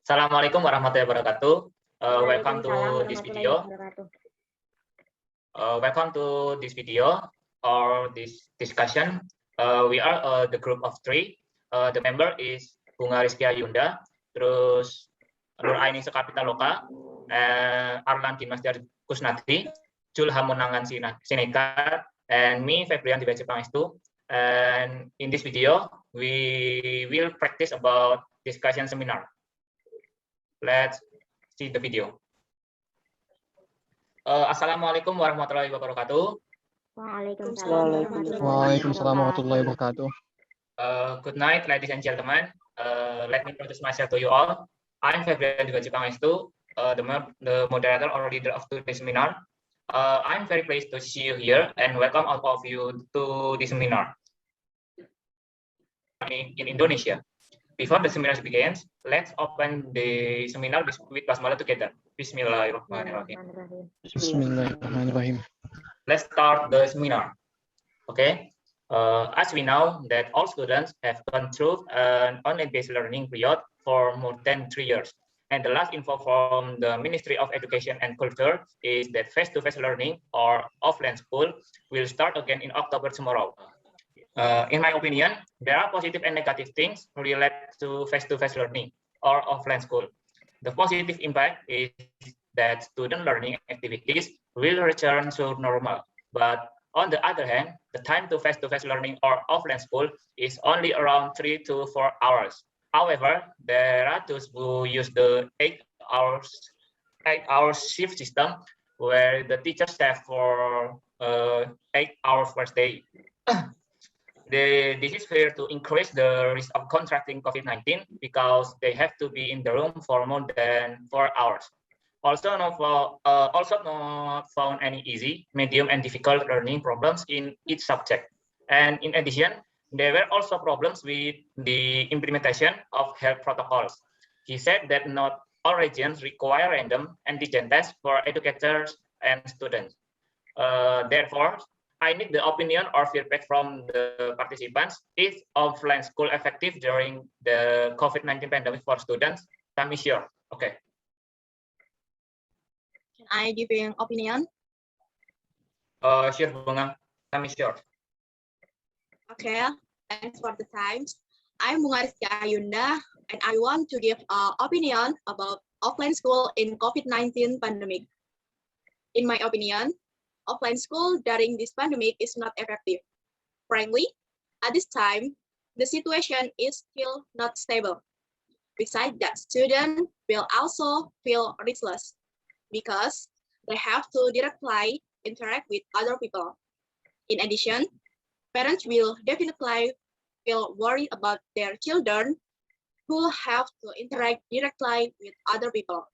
Assalamualaikum warahmatullahi wabarakatuh. Welcome to Waalaikumsalam this warahmatullahi video. wabarakatuh. Welcome to this video or this discussion. We are the group of three. The member is Bunga, Rizky, terus Aini Sekar, Arlan Gymnastiar Kusnati, Hamonangan Sekar, and me Febrian Pangestu. And in this video, we will practice about discussion seminar. Let's see the video. Assalamualaikum warahmatullahi wabarakatuh. Waalaikumsalam warahmatullahi wabarakatuh. Good night, ladies and gentlemen. Let me introduce myself to you all. I'm Febrian Pangestu, the moderator or leader of today's seminar. I'm very pleased to see you here and welcome all of you to this seminar in Indonesia. Before the seminar begins, let's open the seminar with basmalah together. Bismillahirrahmanirrahim. Bismillahirrahmanirrahim. Let's start the seminar. Okay. As we know that all students have gone through an online-based learning period for more than 3 years. And the last info from the Ministry of Education and Culture is that face-to-face learning or offline school will start again in October tomorrow. In my opinion, there are positive and negative things related to face-to-face learning or offline school. The positive impact is that student learning activities will return to normal. But on the other hand, the time to face-to-face learning or offline school is only around 3 to 4 hours. However, there are those who use the 8 hour shift system where the teachers have for 8 hours per day. This is fair to increase the risk of contracting COVID-19 because they have to be in the room for more than 4 hours. Also not found any easy, medium, and difficult learning problems in each subject. And in addition, there were also problems with the implementation of health protocols. He said that not all regions require random antigen tests for educators and students. Therefore, I need the opinion or feedback from the participants. Is offline school effective during the COVID-19 pandemic for students? Kami sure. Okay. Can I give you an opinion? Sure, Bunga. Kami sure. Okay. Thanks for the time. I'm Bunga Rizky, and I want to give an opinion about offline school in COVID-19 pandemic. In my opinion, offline school during this pandemic is not effective. Frankly, at this time, the situation is still not stable. Besides that, students will also feel restless because they have to directly interact with other people. In addition, parents will definitely feel worried about their children who have to interact directly with other people.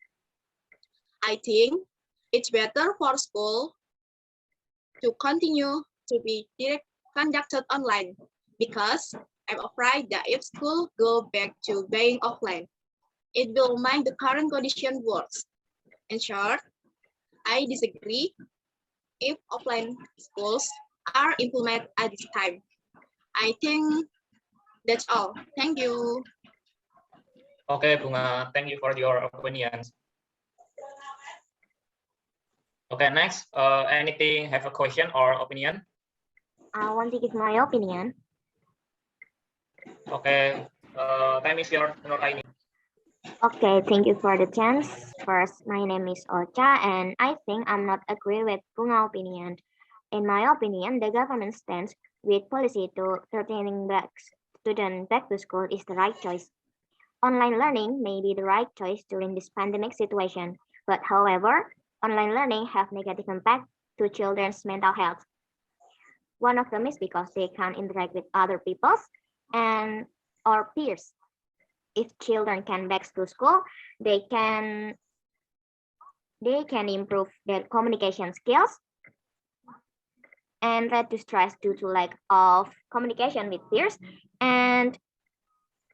I think it's better for school to continue to be conducted online because I'm afraid that if school go back to being offline, it will make the current condition worse. In short, I disagree if offline schools are implemented at this time. I think that's all. Thank you. Okay, Bunga, thank you for your opinions. Okay, next, anything have a question or opinion? I want to give my opinion. Okay, time is your Aini. Okay, thank you for the chance. First, my name is Ocha, and I think I'm not agree with Bunga opinion. In my opinion, the government stance with policy to returning students back to school is the right choice. Online learning may be the right choice during this pandemic situation, but however, online learning have negative impact to children's mental health. One of them is because they can't interact with other people and or peers. If children can back to school, they can improve their communication skills and reduce stress due to lack of communication with peers and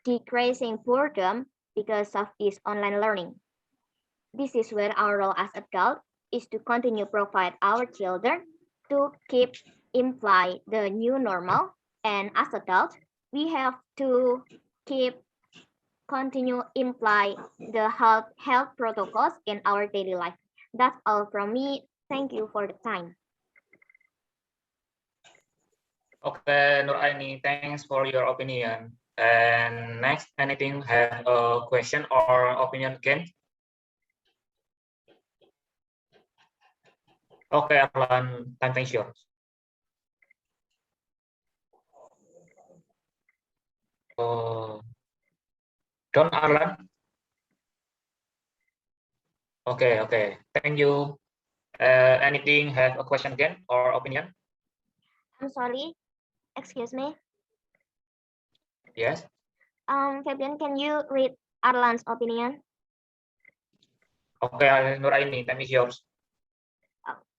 decreasing boredom because of this online learning. This is where our role as adults is to continue provide our children to keep imply the new normal, and as adults, we have to keep continue imply the health protocols in our daily life. That's all from me. Thank you for the time. Okay, Nur Aini, thanks for your opinion. And next, anything have a question or opinion again? Okay, Arlan, time is yours. Don't Arlan? Okay. Thank you. Anything have a question again or opinion? I'm sorry. Excuse me. Yes. Febrian, can you read Arlan's opinion? Okay, Nur Aini, time is yours.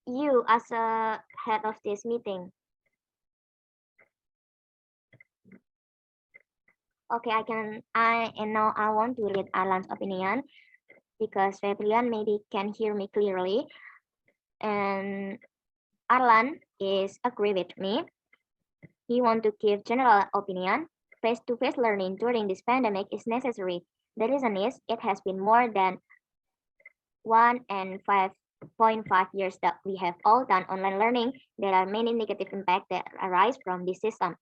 You as a head of this meeting. Okay, now I want to read Arlan's opinion because Febrian maybe can hear me clearly. And Arlan is agree with me. He want to give general opinion. Face-to-face learning during this pandemic is necessary. The reason is it has been more than 1.5 years that we have all done online learning. There are many negative impacts that arise from this system.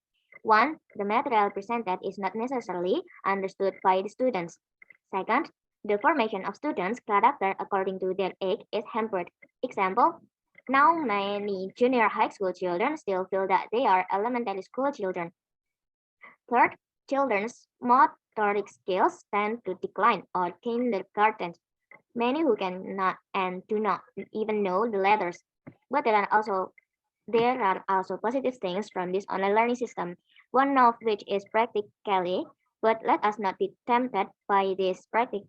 One, the material presented is not necessarily understood by the students. Second, the formation of students' character according to their age is hampered. Example, now many junior high school children still feel that they are elementary school children. Third, children's motoric skills tend to decline or kindergarten. Many who cannot and do not even know the letters. But there are also positive things from this online learning system, one of which is practically, but let us not be tempted by this practically,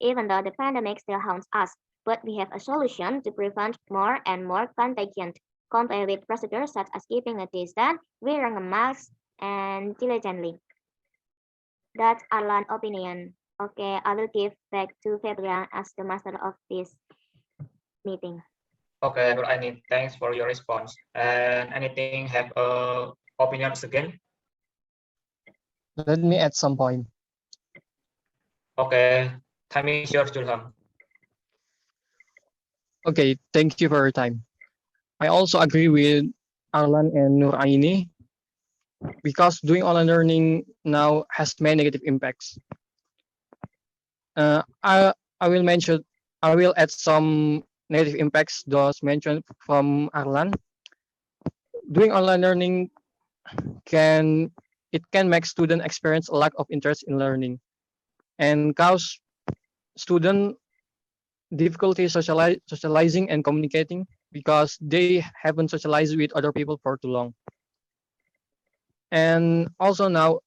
even though the pandemic still haunts us. But we have a solution to prevent more and more contagion, compared with procedures such as keeping a distance, wearing a mask, and diligently. That's Arlan's opinion. Okay, I will give back to Febrian as the master of this meeting. Okay, Nur Aini, thanks for your response. And anything have opinions again? Let me add some point. Okay, time is yours, Julham. Okay, thank you for your time. I also agree with Arlan and Nur Aini because doing online learning now has many negative impacts. I will add some negative impacts those mentioned from Arlan. Doing online learning can make student experience a lack of interest in learning and cause student difficulty socializing and communicating because they haven't socialized with other people for too long. And also now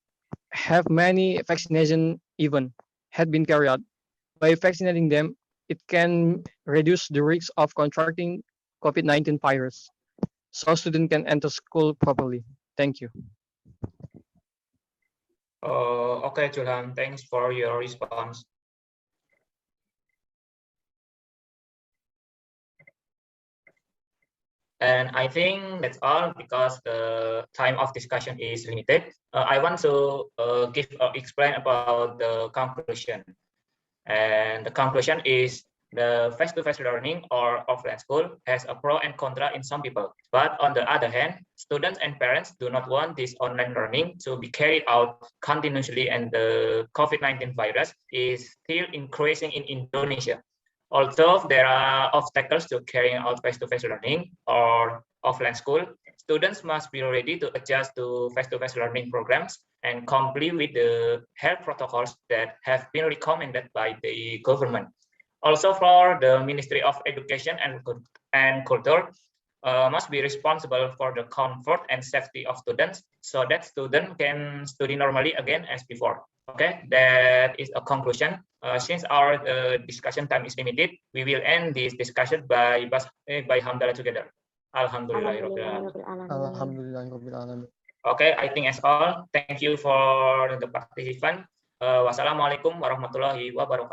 have many vaccination even had been carried out. By vaccinating them, it can reduce the risk of contracting COVID-19 virus so students can enter school properly. Thank you. Okay, Julham, thanks for your response. And I think that's all because the time of discussion is limited. I want to explain about the conclusion. And the conclusion is the face-to-face learning or offline school has a pro and contra in some people. But on the other hand, students and parents do not want this online learning to be carried out continuously, and the COVID-19 virus is still increasing in Indonesia. Although there are obstacles to carrying out face-to-face learning or offline school, students must be ready to adjust to face-to-face learning programs and comply with the health protocols that have been recommended by the government. Also, for the Ministry of Education and Culture must be responsible for the comfort and safety of students so that students can study normally again as before. Okay, that is a conclusion. Since our discussion time is limited, we will end this discussion by hamdalah together. Alhamdulillah. Okay, I think as all. Thank you for the participant. Wassalamualaikum warahmatullahi wabarakatuh.